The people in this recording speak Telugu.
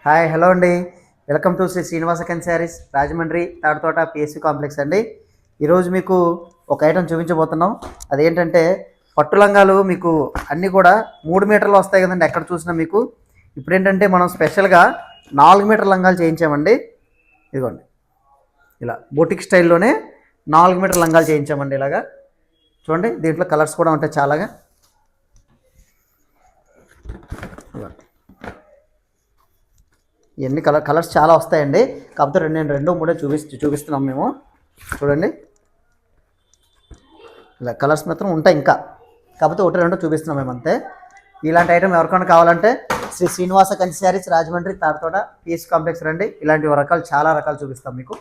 హాయ్ హలో అండి. Welcome to Sri Srinivasa Sarees Rajahmundry Tadithota PSC complex అండి. ఈరోజు మీకు ఒక ఐటెం చూపించబోతున్నాం. అదేంటంటే పట్టు లంగాలు మీకు అన్నీ కూడా 3 మీటర్లు వస్తాయి కదండి ఎక్కడ చూసినా మీకు. ఇప్పుడు ఏంటంటే మనం స్పెషల్గా 4 మీటర్ లంగాలు చేయించామండి. ఇదిగోండి ఇలా బొటిక్ స్టైల్లోనే 4 మీటర్ లంగాలు చేయించామండి. ఇలాగా చూడండి, దీంట్లో కలర్స్ కూడా ఉంటాయి చాలాగా. ఇవన్నీ కలర్స్ చాలా వస్తాయండి. కాకపోతే నేను రెండో మూడో చూపిస్తున్నాం మేము. చూడండి, ఇలా కలర్స్ మాత్రం ఉంటాయి ఇంకా, కాకపోతే ఒకటి రెండో చూపిస్తున్నాం మేము అంతే. ఇలాంటి ఐటమ్ ఎవరికైనా కావాలంటే శ్రీ శ్రీనివాస శారీస్ రాజమండ్రి తాడుతోట పిఎస్సి కాంప్లెక్స్ రండి. ఇలాంటి రకాలు చాలా రకాలు చూపిస్తాం మీకు.